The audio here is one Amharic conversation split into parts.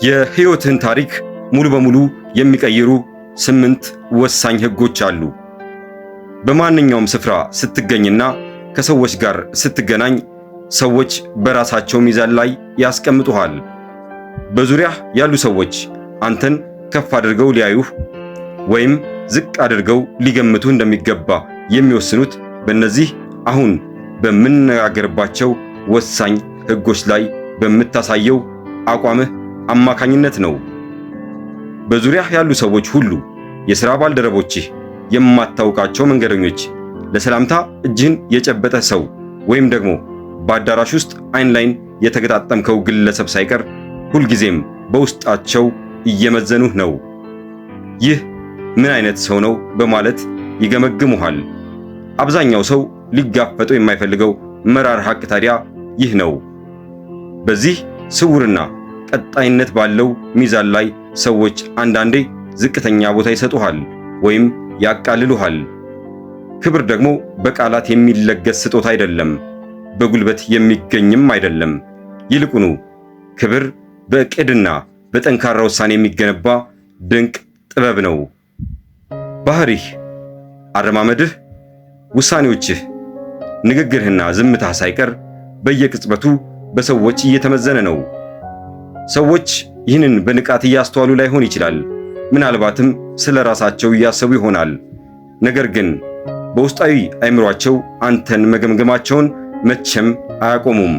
የህይወትህን ታሪክ ሙሉ በሙሉ የሚቀይሩ 8 ወሳኝ ህጎች አሉ። በማንኛውም ስፍራ ስትገኝና ከሰዎች ጋር ስትገናኝ ሰዎች በራሳቸው ሚዛን ላይ ያስቀምጡሃል። በዙሪያህ ያሉ ሰዎች አንተን ከፍ አድርገው ሊያዩህ ወይም ዝቅ አድርገው ሊገምቱህ እንደሚገባ የሚወስኑት በእነዚህ አሁን በምንነጋገርባቸው ወሳኝ ህጎች ላይ በምታሳየው አቋምህ አማካኝነት ነው። በዙሪያህ ያሉ ሰዎች ሁሉ፣ የሥራ ባልደረቦችህ፣ የማታውቃቸው መንገደኞች፣ ለሰላምታ እጅህን የጨበጠ ሰው ወይም ደግሞ በአዳራሽ ውስጥ አይን ላይን የተገጣጠምከው ግለሰብ ሳይቀር ሁልጊዜም በውስጣቸው እየመዘኑህ ነው። ይህ ምን አይነት ሰው ነው በማለት ይገመግሙሃል። አብዛኛው ሰው ሊጋፈጠው የማይፈልገው መራር ሐቅ ታዲያ ይህ ነው። በዚህ ስውርና ቀጣይነት ባለው ሚዛን ላይ ሰዎች አንዳንዴ ዝቅተኛ ቦታ ይሰጡሃል ወይም ያቃልሉሃል። ክብር ደግሞ በቃላት የሚለገስ ስጦታ አይደለም፣ በጉልበት የሚገኝም አይደለም። ይልቁኑ ክብር በዕቅድና በጠንካራ ውሳኔ የሚገነባ ድንቅ ጥበብ ነው። ባህሪህ፣ አረማመድህ፣ ውሳኔዎችህ፣ ንግግርህና ዝምታህ ሳይቀር በየቅጽበቱ በሰዎች እየተመዘነ ነው። ሰዎች ይህንን በንቃት እያስተዋሉ ላይሆን ይችላል። ምናልባትም ስለ ራሳቸው እያሰቡ ይሆናል። ነገር ግን በውስጣዊ አእምሯቸው አንተን መገምገማቸውን መቼም አያቆሙም።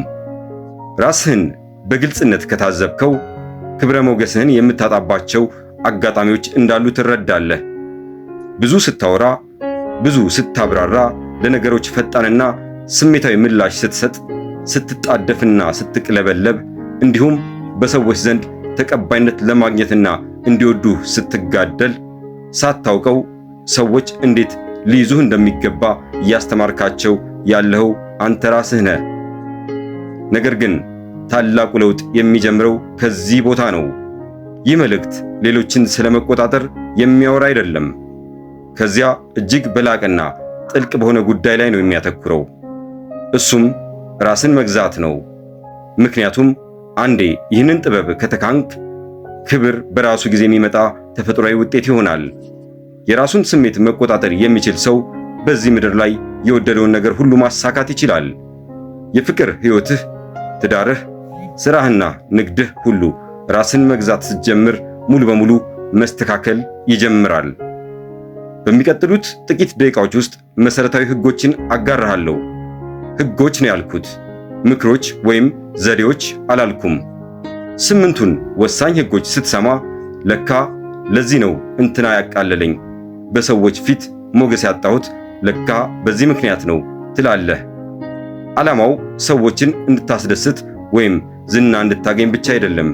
ራስህን በግልጽነት ከታዘብከው ክብረ ሞገስህን የምታጣባቸው አጋጣሚዎች እንዳሉ ትረዳለህ። ብዙ ስታወራ፣ ብዙ ስታብራራ፣ ለነገሮች ፈጣንና ስሜታዊ ምላሽ ስትሰጥ፣ ስትጣደፍና ስትቅለበለብ፣ እንዲሁም በሰዎች ዘንድ ተቀባይነት ለማግኘትና እንዲወዱህ ስትጋደል ሳታውቀው ሰዎች እንዴት ሊይዙህ እንደሚገባ እያስተማርካቸው ያለኸው አንተ ራስህ ነህ። ነገር ግን ታላቁ ለውጥ የሚጀምረው ከዚህ ቦታ ነው። ይህ መልእክት ሌሎችን ስለመቆጣጠር የሚያወራ አይደለም። ከዚያ እጅግ በላቀና ጥልቅ በሆነ ጉዳይ ላይ ነው የሚያተኩረው። እሱም ራስን መግዛት ነው። ምክንያቱም አንዴ ይህንን ጥበብ ከተካንክ ክብር በራሱ ጊዜ የሚመጣ ተፈጥሯዊ ውጤት ይሆናል። የራሱን ስሜት መቆጣጠር የሚችል ሰው በዚህ ምድር ላይ የወደደውን ነገር ሁሉ ማሳካት ይችላል። የፍቅር ሕይወትህ፣ ትዳርህ፣ ሥራህና ንግድህ ሁሉ ራስን መግዛት ስትጀምር ሙሉ በሙሉ መስተካከል ይጀምራል። በሚቀጥሉት ጥቂት ደቂቃዎች ውስጥ መሠረታዊ ሕጎችን አጋራሃለሁ። ሕጎች ነው ያልኩት፣ ምክሮች ወይም ዘዴዎች አላልኩም። 8ቱን ወሳኝ ሕጎች ስትሰማ ለካ ለዚህ ነው እንትና ያቃለለኝ፣ በሰዎች ፊት ሞገስ ያጣሁት ለካ በዚህ ምክንያት ነው ትላለህ። ዓላማው ሰዎችን እንድታስደስት ወይም ዝና እንድታገኝ ብቻ አይደለም።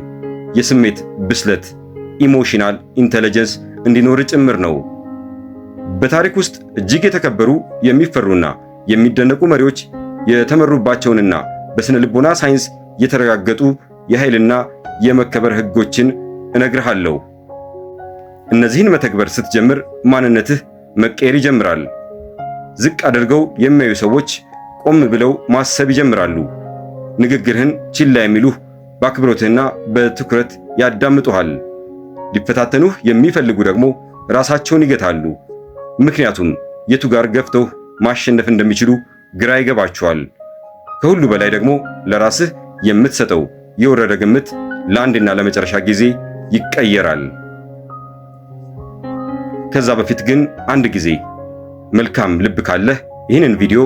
የስሜት ብስለት ኢሞሽናል ኢንተለጀንስ እንዲኖር ጭምር ነው። በታሪክ ውስጥ እጅግ የተከበሩ የሚፈሩና የሚደነቁ መሪዎች የተመሩባቸውንና በስነ ልቦና ሳይንስ የተረጋገጡ የኃይልና የመከበር ሕጎችን እነግርሃለሁ። እነዚህን መተግበር ስትጀምር ማንነትህ መቀየር ይጀምራል። ዝቅ አድርገው የሚያዩ ሰዎች ቆም ብለው ማሰብ ይጀምራሉ። ንግግርህን ችላ የሚሉህ በአክብሮትህና በትኩረት ያዳምጡሃል። ሊፈታተኑህ የሚፈልጉ ደግሞ ራሳቸውን ይገታሉ። ምክንያቱም የቱ ጋር ገፍተው ማሸነፍ እንደሚችሉ ግራ ይገባቸዋል። ከሁሉ በላይ ደግሞ ለራስህ የምትሰጠው የወረደ ግምት ለአንድና ለመጨረሻ ጊዜ ይቀየራል። ከዛ በፊት ግን አንድ ጊዜ መልካም ልብ ካለህ ይህንን ቪዲዮ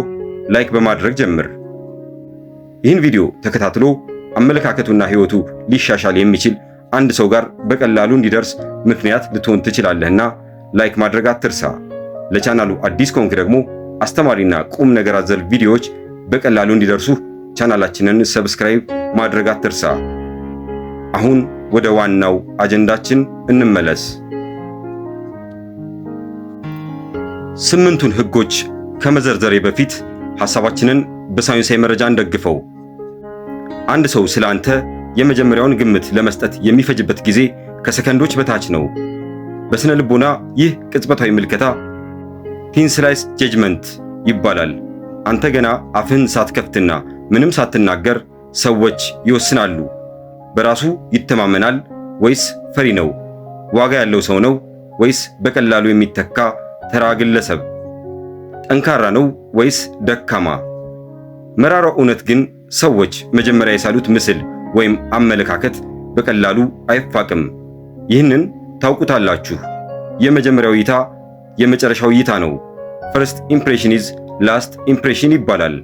ላይክ በማድረግ ጀምር። ይህን ቪዲዮ ተከታትሎ አመለካከቱና ሕይወቱ ሊሻሻል የሚችል አንድ ሰው ጋር በቀላሉ እንዲደርስ ምክንያት ልትሆን ትችላለህና ላይክ ማድረግ አትርሳ። ለቻናሉ አዲስ ከሆንክ ደግሞ አስተማሪና ቁም ነገር አዘል ቪዲዮዎች በቀላሉ እንዲደርሱ ቻናላችንን ሰብስክራይብ ማድረግ አትርሳ። አሁን ወደ ዋናው አጀንዳችን እንመለስ። 8ቱን ሕጎች ከመዘርዘሬ በፊት ሐሳባችንን በሳይንሳዊ መረጃ እንደግፈው። አንድ ሰው ስለ አንተ የመጀመሪያውን ግምት ለመስጠት የሚፈጅበት ጊዜ ከሰከንዶች በታች ነው። በስነ ልቦና ይህ ቅጽበታዊ ምልከታ ቲንስላይስ ጀጅመንት ይባላል። አንተ ገና አፍህን ሳትከፍትና ምንም ሳትናገር ሰዎች ይወስናሉ። በራሱ ይተማመናል ወይስ ፈሪ ነው? ዋጋ ያለው ሰው ነው ወይስ በቀላሉ የሚተካ ተራ ግለሰብ? ጠንካራ ነው ወይስ ደካማ? መራራው እውነት ግን ሰዎች መጀመሪያ የሳሉት ምስል ወይም አመለካከት በቀላሉ አይፋቅም። ይህንን ታውቁታላችሁ። የመጀመሪያው እይታ የመጨረሻው እይታ ነው። ፈርስት ኢምፕሬሽን ኢዝ ላስት ኢምፕሬሽን ይባላል።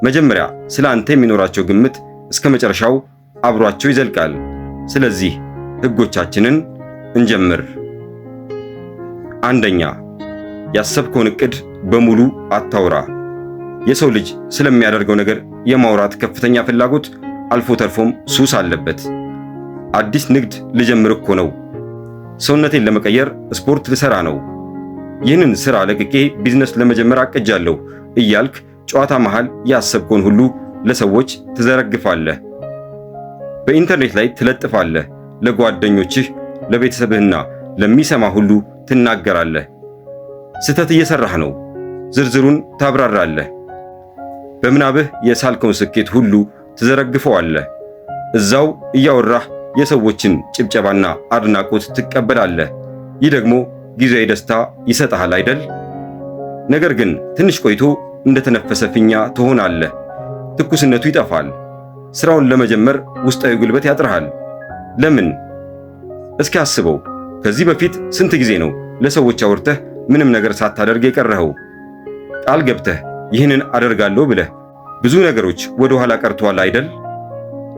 መጀመሪያ ስለ አንተ የሚኖራቸው ግምት እስከ መጨረሻው አብሯቸው ይዘልቃል። ስለዚህ ሕጎቻችንን እንጀምር። አንደኛ፣ ያሰብከውን ዕቅድ በሙሉ አታውራ። የሰው ልጅ ስለሚያደርገው ነገር የማውራት ከፍተኛ ፍላጎት አልፎ ተርፎም ሱስ አለበት። አዲስ ንግድ ልጀምር እኮ ነው፣ ሰውነቴን ለመቀየር ስፖርት ልሰራ ነው፣ ይህንን ሥራ ለቅቄ ቢዝነስ ለመጀመር አቅጃለሁ እያልክ ጨዋታ መሃል ያሰብከውን ሁሉ ለሰዎች ትዘረግፋለህ። በኢንተርኔት ላይ ትለጥፋለህ። ለጓደኞችህ፣ ለቤተሰብህና ለሚሰማ ሁሉ ትናገራለህ። ስህተት እየሰራህ ነው፣ ዝርዝሩን ታብራራለህ። በምናብህ የሳልከውን ስኬት ሁሉ ትዘረግፈዋለህ። እዛው እያወራህ የሰዎችን ጭብጨባና አድናቆት ትቀበላለህ። ይህ ደግሞ ጊዜያዊ ደስታ ይሰጥሃል አይደል? ነገር ግን ትንሽ ቆይቶ እንደተነፈሰ ፊኛ ትሆናለህ። ትኩስነቱ ይጠፋል። ስራውን ለመጀመር ውስጣዊ ጉልበት ያጥርሃል። ለምን? እስኪ አስበው። ከዚህ በፊት ስንት ጊዜ ነው ለሰዎች አውርተህ ምንም ነገር ሳታደርግ የቀረኸው? ቃል ገብተህ ይህንን አደርጋለሁ ብለህ ብዙ ነገሮች ወደ ኋላ ቀርተዋል አይደል?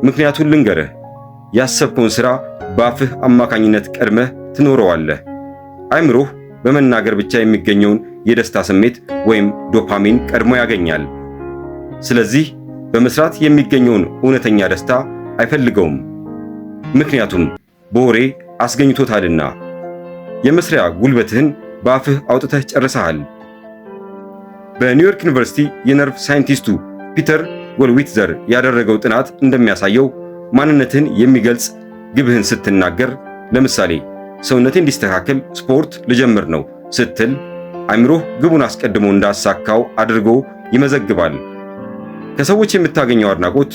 ምክንያቱን ልንገርህ። ያሰብከውን ሥራ በአፍህ አማካኝነት ቀድመህ ትኖረዋለህ። አእምሮህ በመናገር ብቻ የሚገኘውን የደስታ ስሜት ወይም ዶፓሚን ቀድሞ ያገኛል። ስለዚህ በመስራት የሚገኘውን እውነተኛ ደስታ አይፈልገውም። ምክንያቱም በወሬ አስገኝቶታልና። የመስሪያ ጉልበትህን በአፍህ አውጥተህ ጨርሰሃል። በኒውዮርክ ዩኒቨርሲቲ የነርቭ ሳይንቲስቱ ፒተር ጎልዊትዘር ያደረገው ጥናት እንደሚያሳየው ማንነትህን የሚገልጽ ግብህን ስትናገር፣ ለምሳሌ ሰውነቴ እንዲስተካከል ስፖርት ልጀምር ነው ስትል፣ አእምሮህ ግቡን አስቀድሞ እንዳሳካው አድርጎ ይመዘግባል። ከሰዎች የምታገኘው አድናቆት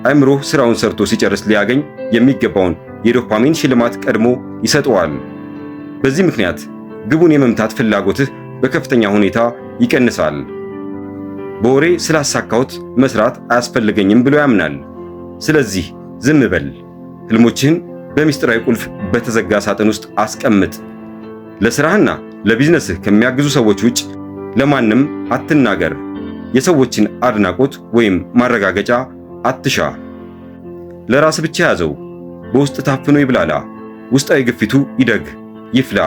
አእምሮህ ስራውን ሰርቶ ሲጨርስ ሊያገኝ የሚገባውን የዶፓሚን ሽልማት ቀድሞ ይሰጠዋል። በዚህ ምክንያት ግቡን የመምታት ፍላጎትህ በከፍተኛ ሁኔታ ይቀንሳል። በወሬ ስላሳካሁት መስራት አያስፈልገኝም ብሎ ያምናል። ስለዚህ ዝም በል። ህልሞችህን በሚስጥራዊ ቁልፍ በተዘጋ ሳጥን ውስጥ አስቀምጥ። ለሥራህና ለቢዝነስህ ከሚያግዙ ሰዎች ውጭ ለማንም አትናገር። የሰዎችን አድናቆት ወይም ማረጋገጫ አትሻ። ለራስ ብቻ ያዘው። በውስጥ ታፍኖ ይብላላ። ውስጣዊ ግፊቱ ይደግ ይፍላ።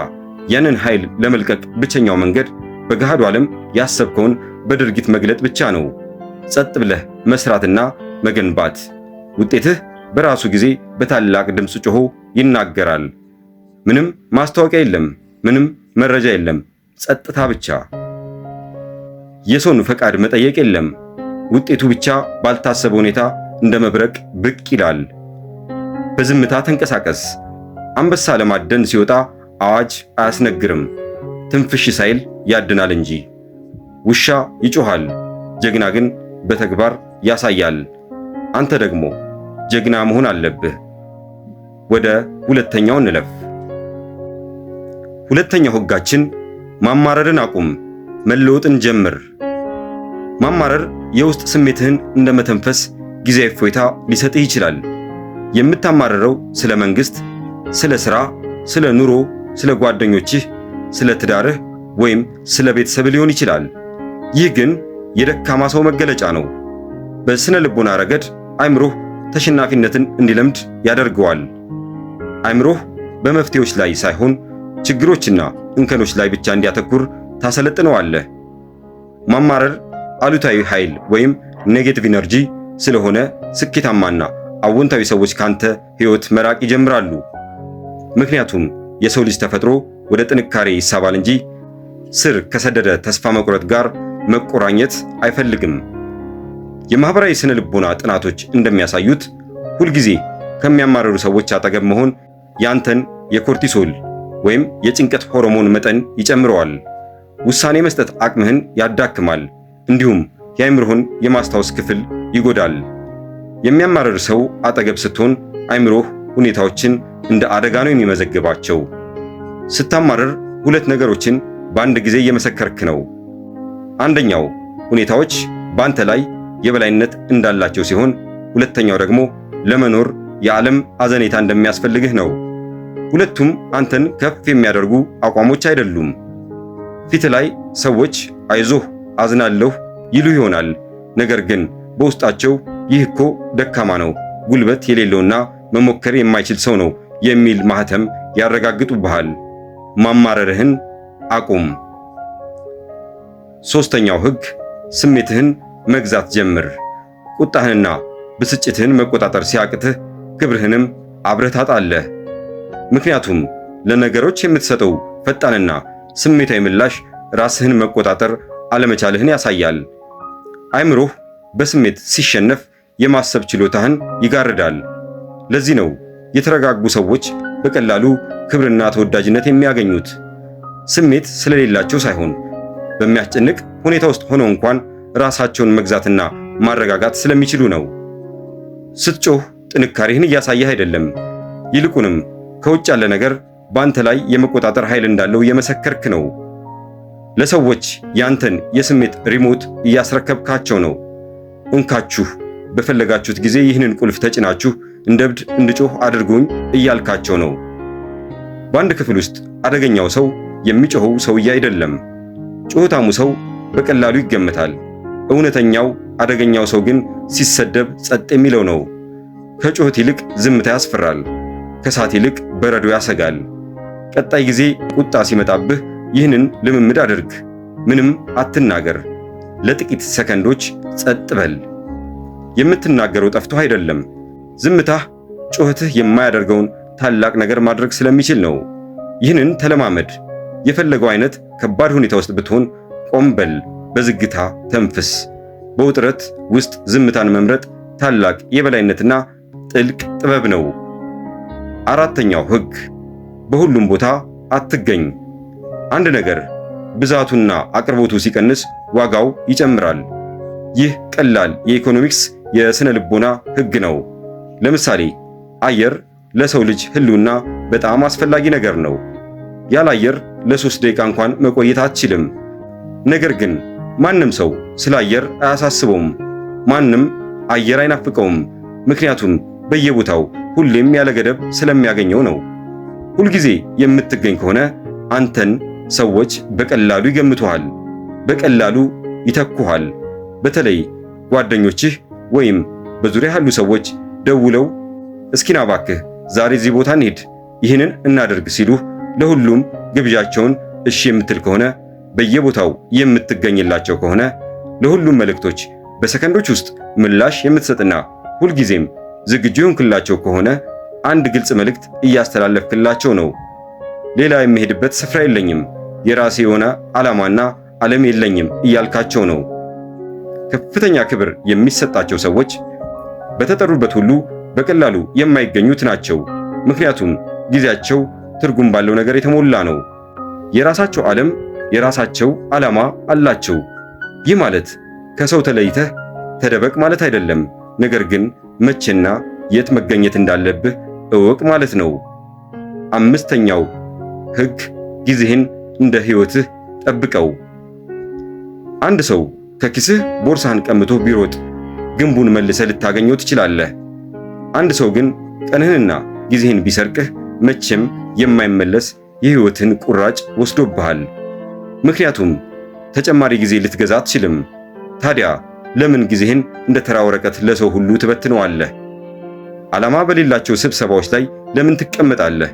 ያንን ኃይል ለመልቀቅ ብቸኛው መንገድ በገሃዱ ዓለም ያሰብከውን በድርጊት መግለጥ ብቻ ነው። ጸጥ ብለህ መስራትና መገንባት። ውጤትህ በራሱ ጊዜ በታላቅ ድምፅ ጮሆ ይናገራል። ምንም ማስታወቂያ የለም፣ ምንም መረጃ የለም፣ ጸጥታ ብቻ። የሰውን ፈቃድ መጠየቅ የለም። ውጤቱ ብቻ ባልታሰበ ሁኔታ እንደ መብረቅ ብቅ ይላል። በዝምታ ተንቀሳቀስ። አንበሳ ለማደን ሲወጣ አዋጅ አያስነግርም፣ ትንፍሽ ሳይል ያድናል እንጂ። ውሻ ይጮሃል፣ ጀግና ግን በተግባር ያሳያል። አንተ ደግሞ ጀግና መሆን አለብህ። ወደ ሁለተኛው እንለፍ። ሁለተኛው ሕጋችን ማማረርን አቁም፣ መለወጥን ጀምር። ማማረር የውስጥ ስሜትህን እንደ መተንፈስ ጊዜያዊ እፎይታ ሊሰጥህ ይችላል። የምታማረረው ስለ መንግሥት፣ ስለ ሥራ፣ ስለ ኑሮ፣ ስለ ጓደኞችህ፣ ስለ ትዳርህ ወይም ስለ ቤተሰብ ሊሆን ይችላል። ይህ ግን የደካማ ሰው መገለጫ ነው። በስነ ልቦና ረገድ አእምሮህ ተሸናፊነትን እንዲለምድ ያደርገዋል። አእምሮህ በመፍትሄዎች ላይ ሳይሆን ችግሮችና እንከኖች ላይ ብቻ እንዲያተኩር ታሰለጥነዋለህ። ማማረር አሉታዊ ኃይል ወይም ኔጌቲቭ ኢነርጂ ስለሆነ ስኬታማና አዎንታዊ ሰዎች ካንተ ሕይወት መራቅ ይጀምራሉ። ምክንያቱም የሰው ልጅ ተፈጥሮ ወደ ጥንካሬ ይሳባል እንጂ ስር ከሰደደ ተስፋ መቁረጥ ጋር መቆራኘት አይፈልግም። የማህበራዊ ስነ ልቦና ጥናቶች እንደሚያሳዩት ሁልጊዜ ከሚያማርሩ ሰዎች አጠገብ መሆን ያንተን የኮርቲሶል ወይም የጭንቀት ሆርሞን መጠን ይጨምረዋል። ውሳኔ መስጠት አቅምህን ያዳክማል፣ እንዲሁም የአእምሮህን የማስታወስ ክፍል ይጎዳል። የሚያማርር ሰው አጠገብ ስትሆን አእምሮህ ሁኔታዎችን እንደ አደጋ ነው የሚመዘግባቸው። ስታማርር ሁለት ነገሮችን በአንድ ጊዜ እየመሰከርክ ነው። አንደኛው ሁኔታዎች በአንተ ላይ የበላይነት እንዳላቸው ሲሆን፣ ሁለተኛው ደግሞ ለመኖር የዓለም አዘኔታ እንደሚያስፈልግህ ነው። ሁለቱም አንተን ከፍ የሚያደርጉ አቋሞች አይደሉም። ፊት ላይ ሰዎች አይዞህ፣ አዝናለሁ ይሉ ይሆናል። ነገር ግን በውስጣቸው ይህ እኮ ደካማ ነው፣ ጉልበት የሌለውና መሞከር የማይችል ሰው ነው የሚል ማህተም ያረጋግጡብሃል። ማማረርህን አቁም። ሦስተኛው ሕግ ስሜትህን መግዛት ጀምር። ቁጣህንና ብስጭትህን መቆጣጠር ሲያቅትህ ክብርህንም አብረህ ታጣለህ። ምክንያቱም ለነገሮች የምትሰጠው ፈጣንና ስሜታዊ ምላሽ ራስህን መቆጣጠር አለመቻልህን ያሳያል። አእምሮህ በስሜት ሲሸነፍ የማሰብ ችሎታህን ይጋርዳል። ለዚህ ነው የተረጋጉ ሰዎች በቀላሉ ክብርና ተወዳጅነት የሚያገኙት። ስሜት ስለሌላቸው ሳይሆን በሚያስጨንቅ ሁኔታ ውስጥ ሆነው እንኳን ራሳቸውን መግዛትና ማረጋጋት ስለሚችሉ ነው። ስትጮህ ጥንካሬህን እያሳየህ አይደለም፣ ይልቁንም ከውጭ ያለ ነገር በአንተ ላይ የመቆጣጠር ኃይል እንዳለው እየመሰከርክ ነው። ለሰዎች ያንተን የስሜት ሪሞት እያስረከብካቸው ነው። እንካችሁ በፈለጋችሁት ጊዜ ይህንን ቁልፍ ተጭናችሁ እንደ እብድ እንድጮህ አድርጉኝ እያልካቸው ነው። በአንድ ክፍል ውስጥ አደገኛው ሰው የሚጮኸው ሰውዬ አይደለም። ጩኸታሙ ሰው በቀላሉ ይገመታል። እውነተኛው አደገኛው ሰው ግን ሲሰደብ ጸጥ የሚለው ነው። ከጩኸት ይልቅ ዝምታ ያስፈራል። ከእሳት ይልቅ በረዶ ያሰጋል። ቀጣይ ጊዜ ቁጣ ሲመጣብህ ይህንን ልምምድ አድርግ። ምንም አትናገር። ለጥቂት ሰከንዶች ጸጥ በል። የምትናገረው ጠፍቶ አይደለም። ዝምታህ ጩኸትህ የማያደርገውን ታላቅ ነገር ማድረግ ስለሚችል ነው። ይህንን ተለማመድ። የፈለገው አይነት ከባድ ሁኔታ ውስጥ ብትሆን ቆም በል፣ በዝግታ ተንፍስ። በውጥረት ውስጥ ዝምታን መምረጥ ታላቅ የበላይነትና ጥልቅ ጥበብ ነው። አራተኛው ሕግ በሁሉም ቦታ አትገኝ። አንድ ነገር ብዛቱና አቅርቦቱ ሲቀንስ ዋጋው ይጨምራል። ይህ ቀላል የኢኮኖሚክስ የስነ ልቦና ሕግ ነው። ለምሳሌ አየር ለሰው ልጅ ህልውና በጣም አስፈላጊ ነገር ነው። ያለ አየር ለ3 ደቂቃ እንኳን መቆየት አትችልም። ነገር ግን ማንም ሰው ስለ አየር አያሳስበውም። ማንም አየር አይናፍቀውም። ምክንያቱም በየቦታው ሁሌም ያለ ገደብ ስለሚያገኘው ነው። ሁልጊዜ የምትገኝ ከሆነ አንተን ሰዎች በቀላሉ ይገምቱሃል፣ በቀላሉ ይተኩሃል። በተለይ ጓደኞችህ ወይም በዙሪያ ያሉ ሰዎች ደውለው እስኪና እባክህ ዛሬ እዚህ ቦታ እንሂድ፣ ይህንን እናደርግ ሲሉህ ለሁሉም ግብዣቸውን እሺ የምትል ከሆነ፣ በየቦታው የምትገኝላቸው ከሆነ፣ ለሁሉም መልእክቶች በሰከንዶች ውስጥ ምላሽ የምትሰጥና ሁልጊዜም ዝግጁ የሆንክላቸው ከሆነ አንድ ግልጽ መልእክት እያስተላለፍክላቸው ነው። ሌላ የሚሄድበት ስፍራ የለኝም፣ የራሴ የሆነ ዓላማና ዓለም የለኝም እያልካቸው ነው። ከፍተኛ ክብር የሚሰጣቸው ሰዎች በተጠሩበት ሁሉ በቀላሉ የማይገኙት ናቸው። ምክንያቱም ጊዜያቸው ትርጉም ባለው ነገር የተሞላ ነው። የራሳቸው ዓለም፣ የራሳቸው ዓላማ አላቸው። ይህ ማለት ከሰው ተለይተህ ተደበቅ ማለት አይደለም። ነገር ግን መቼና የት መገኘት እንዳለብህ እወቅ ማለት ነው። አምስተኛው ሕግ ጊዜህን እንደ ሕይወትህ ጠብቀው። አንድ ሰው ከኪስህ ቦርሳህን ቀምቶ ቢሮጥ ግንቡን መልሰህ ልታገኘው ትችላለህ። አንድ ሰው ግን ቀንህንና ጊዜህን ቢሰርቅህ መቼም የማይመለስ የሕይወትህን ቁራጭ ወስዶብሃል። ምክንያቱም ተጨማሪ ጊዜ ልትገዛ አትችልም። ታዲያ ለምን ጊዜህን እንደ ተራ ወረቀት ለሰው ሁሉ ትበትነዋለህ? ዓላማ በሌላቸው ስብሰባዎች ላይ ለምን ትቀመጣለህ?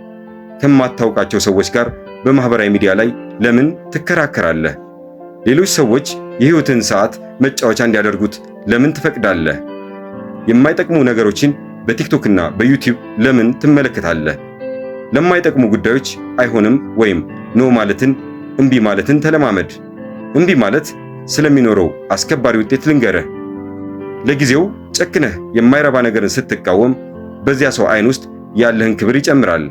ከማታውቃቸው ሰዎች ጋር በማህበራዊ ሚዲያ ላይ ለምን ትከራከራለህ? ሌሎች ሰዎች የሕይወትን ሰዓት መጫወቻ እንዲያደርጉት ለምን ትፈቅዳለህ? የማይጠቅሙ ነገሮችን በቲክቶክና በዩቲዩብ ለምን ትመለከታለህ? ለማይጠቅሙ ጉዳዮች አይሆንም ወይም ኖ ማለትን፣ እምቢ ማለትን ተለማመድ። እምቢ ማለት ስለሚኖረው አስከባሪ ውጤት ልንገርህ። ለጊዜው ጨክነህ የማይረባ ነገርን ስትቃወም በዚያ ሰው ዓይን ውስጥ ያለህን ክብር ይጨምራል።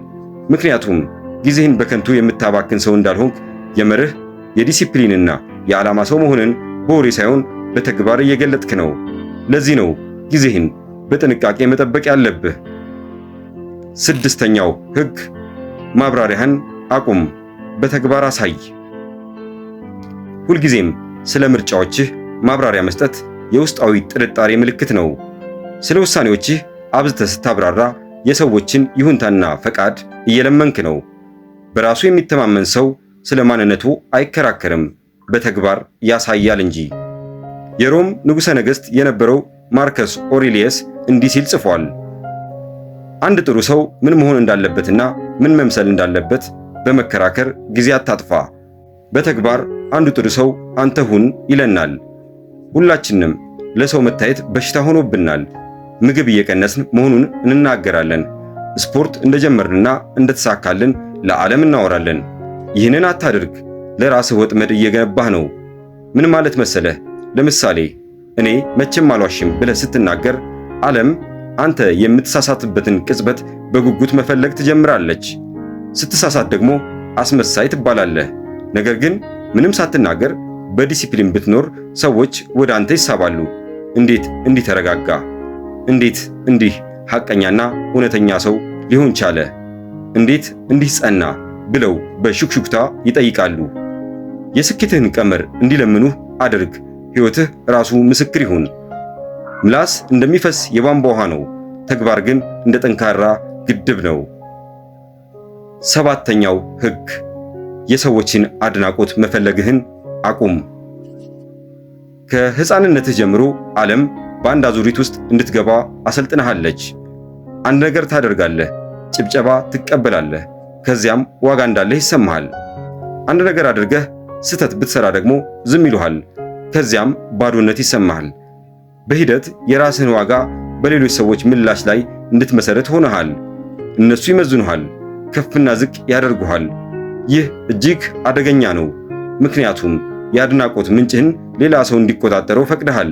ምክንያቱም ጊዜህን በከንቱ የምታባክን ሰው እንዳልሆንክ የመርህ የዲሲፕሊንና የዓላማ ሰው መሆንን በወሬ ሳይሆን በተግባር እየገለጥክ ነው። ለዚህ ነው ጊዜህን በጥንቃቄ መጠበቅ ያለብህ። 6ኛው ሕግ ማብራሪያህን አቁም፣ በተግባር አሳይ። ሁልጊዜም ስለ ምርጫዎችህ ማብራሪያ መስጠት የውስጣዊ ጥርጣሬ ምልክት ነው። ስለ ውሳኔዎችህ አብዝተህ ስታብራራ የሰዎችን ይሁንታና ፈቃድ እየለመንክ ነው። በራሱ የሚተማመን ሰው ስለ ማንነቱ አይከራከርም፣ በተግባር ያሳያል እንጂ። የሮም ንጉሠ ነገሥት የነበረው ማርከስ ኦሬሊየስ እንዲህ ሲል ጽፏል። አንድ ጥሩ ሰው ምን መሆን እንዳለበትና ምን መምሰል እንዳለበት በመከራከር ጊዜ አታጥፋ። በተግባር አንዱ ጥሩ ሰው አንተ ሁን ይለናል። ሁላችንም ለሰው መታየት በሽታ ሆኖብናል። ምግብ እየቀነስን መሆኑን እንናገራለን። ስፖርት እንደጀመርንና እንደተሳካልን ለዓለም እናወራለን። ይህንን አታድርግ፣ ለራስህ ወጥመድ እየገነባህ ነው። ምን ማለት መሰለህ? ለምሳሌ እኔ መቼም አልዋሽም ብለህ ስትናገር ዓለም አንተ የምትሳሳትበትን ቅጽበት በጉጉት መፈለግ ትጀምራለች። ስትሳሳት ደግሞ አስመሳይ ትባላለህ። ነገር ግን ምንም ሳትናገር በዲሲፕሊን ብትኖር ሰዎች ወደ አንተ ይሳባሉ። እንዴት እንዲህ ተረጋጋ? እንዴት እንዲህ ሐቀኛና እውነተኛ ሰው ሊሆን ቻለ? እንዴት እንዲህ ጸና? ብለው በሹክሹክታ ይጠይቃሉ። የስኬትህን ቀመር እንዲለምኑህ አድርግ። ሕይወትህ ራሱ ምስክር ይሁን። ምላስ እንደሚፈስ የቧንቧ ውሃ ነው፣ ተግባር ግን እንደ ጠንካራ ግድብ ነው። 7ኛው ሕግ የሰዎችን አድናቆት መፈለግህን አቁም። ከሕፃንነትህ ጀምሮ ዓለም በአንድ አዙሪት ውስጥ እንድትገባ አሰልጥነሃለች። አንድ ነገር ታደርጋለህ፣ ጭብጨባ ትቀበላለህ፣ ከዚያም ዋጋ እንዳለህ ይሰማሃል። አንድ ነገር አድርገህ ስህተት ብትሰራ ደግሞ ዝም ይሉሃል፣ ከዚያም ባዶነት ይሰማሃል። በሂደት የራስህን ዋጋ በሌሎች ሰዎች ምላሽ ላይ እንድትመሰረት ሆነሃል። እነሱ ይመዝኑሃል፣ ከፍና ዝቅ ያደርጉሃል። ይህ እጅግ አደገኛ ነው፣ ምክንያቱም የአድናቆት ምንጭህን ሌላ ሰው እንዲቆጣጠረው ፈቅደሃል።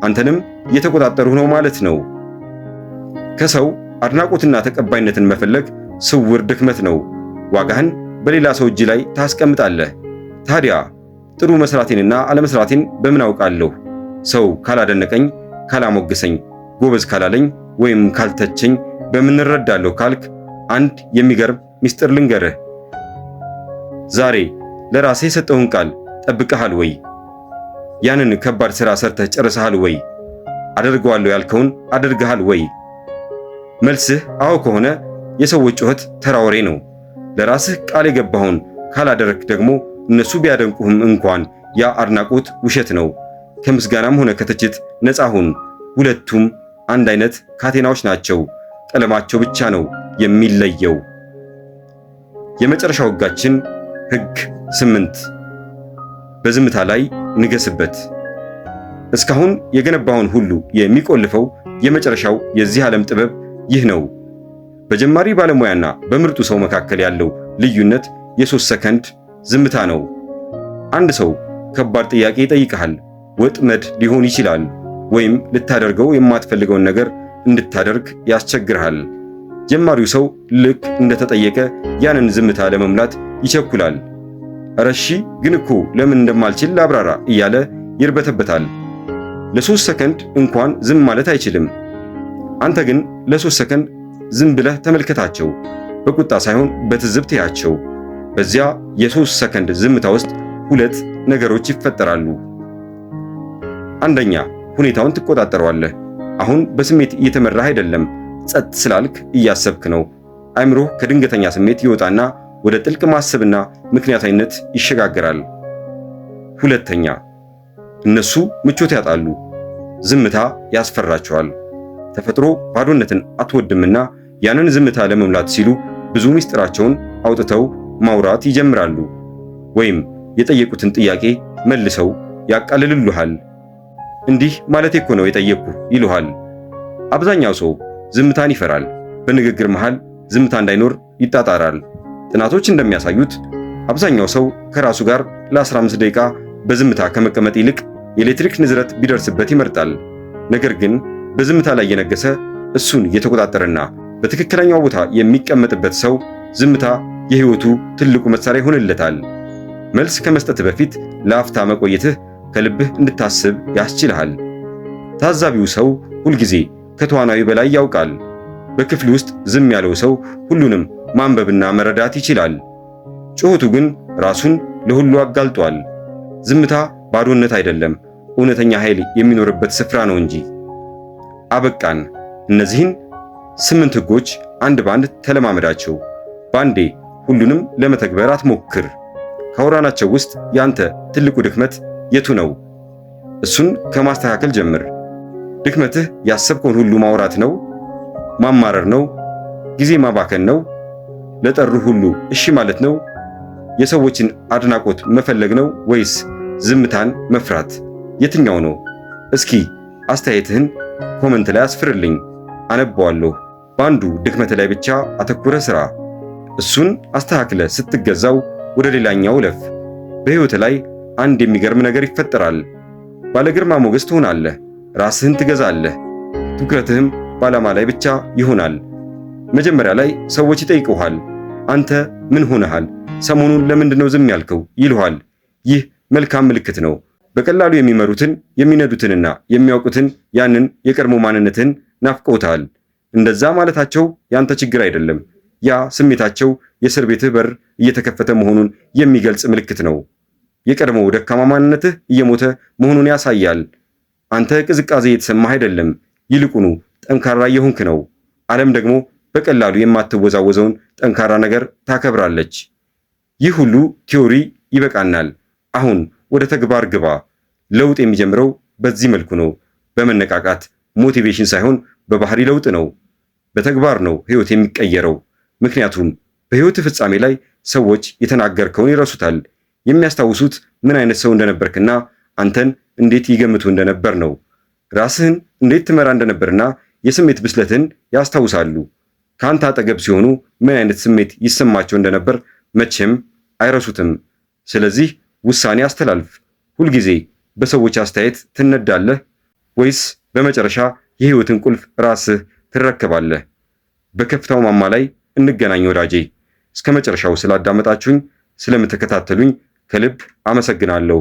አንተንም እየተቆጣጠሩህ ነው ማለት ነው። ከሰው አድናቆትና ተቀባይነትን መፈለግ ስውር ድክመት ነው። ዋጋህን በሌላ ሰው እጅ ላይ ታስቀምጣለህ። ታዲያ ጥሩ መስራቴንና አለመስራቴን በምን አውቃለሁ? ሰው ካላደነቀኝ፣ ካላሞገሰኝ፣ ጎበዝ ካላለኝ ወይም ካልተቸኝ በምን እረዳለሁ ካልክ አንድ የሚገርም ምስጢር ልንገርህ። ዛሬ ለራስህ የሰጠውን ቃል ጠብቀሃል ወይ? ያንን ከባድ ሥራ ሰርተህ ጨርሰሃል ወይ? አደርገዋለሁ ያልከውን አድርገሃል ወይ? መልስህ አዎ ከሆነ የሰዎች ጩኸት ተራ ወሬ ነው። ለራስህ ቃል የገባኸውን ካላደረክ ደግሞ እነሱ ቢያደንቁህም እንኳን ያ አድናቆት ውሸት ነው። ከምስጋናም ሆነ ከትችት ነፃ ሁን። ሁለቱም አንድ አይነት ካቴናዎች ናቸው። ቀለማቸው ብቻ ነው የሚለየው። የመጨረሻው ሕጋችን ሕግ 8 በዝምታ ላይ ንገስበት። እስካሁን የገነባውን ሁሉ የሚቆልፈው የመጨረሻው የዚህ ዓለም ጥበብ ይህ ነው። በጀማሪ ባለሙያና በምርጡ ሰው መካከል ያለው ልዩነት የ3 ሰከንድ ዝምታ ነው። አንድ ሰው ከባድ ጥያቄ ይጠይቅሃል። ወጥመድ ሊሆን ይችላል፣ ወይም ልታደርገው የማትፈልገውን ነገር እንድታደርግ ያስቸግርሃል። ጀማሪው ሰው ልክ እንደተጠየቀ ያንን ዝምታ ለመሙላት ይቸኩላል። እረሺ ግን እኮ ለምን እንደማልችል ላብራራ እያለ ይርበተበታል። ለ3 ሰከንድ እንኳን ዝም ማለት አይችልም። አንተ ግን ለ3 ሰከንድ ዝም ብለህ ተመልከታቸው። በቁጣ ሳይሆን በትዝብት ያቸው። በዚያ የ3 ሰከንድ ዝምታ ውስጥ 2 ነገሮች ይፈጠራሉ። አንደኛ፣ ሁኔታውን ትቆጣጠረዋለህ። አሁን በስሜት እየተመራህ አይደለም፣ ጸጥ ስላልክ እያሰብክ ነው። አእምሮህ ከድንገተኛ ስሜት ይወጣና ወደ ጥልቅ ማሰብና ምክንያታዊነት ይሸጋገራል። ሁለተኛ፣ እነሱ ምቾት ያጣሉ። ዝምታ ያስፈራቸዋል። ተፈጥሮ ባዶነትን አትወድምና ያንን ዝምታ ለመሙላት ሲሉ ብዙ ምስጢራቸውን አውጥተው ማውራት ይጀምራሉ። ወይም የጠየቁትን ጥያቄ መልሰው ያቃልሉሃል። እንዲህ ማለቴ እኮ ነው የጠየቅኩ ይሉሃል። አብዛኛው ሰው ዝምታን ይፈራል። በንግግር መሃል ዝምታ እንዳይኖር ይጣጣራል። ጥናቶች እንደሚያሳዩት አብዛኛው ሰው ከራሱ ጋር ለ15 ደቂቃ በዝምታ ከመቀመጥ ይልቅ የኤሌክትሪክ ንዝረት ቢደርስበት ይመርጣል። ነገር ግን በዝምታ ላይ የነገሰ እሱን የተቆጣጠረና በትክክለኛው ቦታ የሚቀመጥበት ሰው ዝምታ የህይወቱ ትልቁ መሳሪያ ይሆንለታል። መልስ ከመስጠት በፊት ለአፍታ መቆየትህ ከልብህ እንድታስብ ያስችልሃል። ታዛቢው ሰው ሁልጊዜ ከተዋናዊ በላይ ያውቃል። በክፍል ውስጥ ዝም ያለው ሰው ሁሉንም ማንበብና መረዳት ይችላል። ጩኸቱ ግን ራሱን ለሁሉ አጋልጧል። ዝምታ ባዶነት አይደለም፣ እውነተኛ ኃይል የሚኖርበት ስፍራ ነው እንጂ። አበቃን። እነዚህን 8 ሕጎች አንድ ባንድ ተለማመዳቸው። ባንዴ ሁሉንም ለመተግበር አትሞክር። ካወራናቸው ውስጥ ያንተ ትልቁ ድክመት የቱ ነው? እሱን ከማስተካከል ጀምር። ድክመትህ ያሰብከውን ሁሉ ማውራት ነው? ማማረር ነው? ጊዜ ማባከን ነው? ለጠሩ ሁሉ እሺ ማለት ነው? የሰዎችን አድናቆት መፈለግ ነው ወይስ ዝምታን መፍራት? የትኛው ነው? እስኪ አስተያየትህን ኮመንት ላይ አስፍርልኝ፣ አነባዋለሁ። በአንዱ ድክመት ላይ ብቻ አተኩረ ስራ። እሱን አስተካክለ ስትገዛው ወደ ሌላኛው ለፍ። በሕይወት ላይ አንድ የሚገርም ነገር ይፈጠራል። ባለግርማ ሞገስ ትሆናለህ። ራስህን ትገዛለህ። ትኩረትህም በዓላማ ላይ ብቻ ይሆናል። መጀመሪያ ላይ ሰዎች ይጠይቁሃል፣ አንተ ምን ሆነሃል? ሰሞኑን ለምንድነው ዝም ያልከው? ይልሃል። ይህ መልካም ምልክት ነው። በቀላሉ የሚመሩትን የሚነዱትንና የሚያውቁትን ያንን የቀድሞ ማንነትን ናፍቀውታል። እንደዛ ማለታቸው ያንተ ችግር አይደለም። ያ ስሜታቸው የእስር ቤትህ በር እየተከፈተ መሆኑን የሚገልጽ ምልክት ነው። የቀድሞው ደካማ ማንነትህ እየሞተ መሆኑን ያሳያል። አንተ ቅዝቃዜ የተሰማህ አይደለም፣ ይልቁኑ ጠንካራ እየሆንክ ነው። ዓለም ደግሞ በቀላሉ የማትወዛወዘውን ጠንካራ ነገር ታከብራለች። ይህ ሁሉ ቲዮሪ ይበቃናል። አሁን ወደ ተግባር ግባ። ለውጥ የሚጀምረው በዚህ መልኩ ነው። በመነቃቃት ሞቲቬሽን ሳይሆን በባህሪ ለውጥ ነው። በተግባር ነው ሕይወት የሚቀየረው። ምክንያቱም በሕይወት ፍጻሜ ላይ ሰዎች የተናገርከውን ይረሱታል። የሚያስታውሱት ምን አይነት ሰው እንደነበርክና አንተን እንዴት ይገምቱ እንደነበር ነው። ራስህን እንዴት ትመራ እንደነበርና የስሜት ብስለትን ያስታውሳሉ። ከአንተ አጠገብ ሲሆኑ ምን አይነት ስሜት ይሰማቸው እንደነበር መቼም አይረሱትም። ስለዚህ ውሳኔ አስተላልፍ። ሁልጊዜ በሰዎች አስተያየት ትነዳለህ ወይስ በመጨረሻ የሕይወትን ቁልፍ ራስህ ትረከባለህ? በከፍታው ማማ ላይ እንገናኝ ወዳጄ። እስከ መጨረሻው ስላዳመጣችሁኝ፣ ስለምትከታተሉኝ ከልብ አመሰግናለሁ።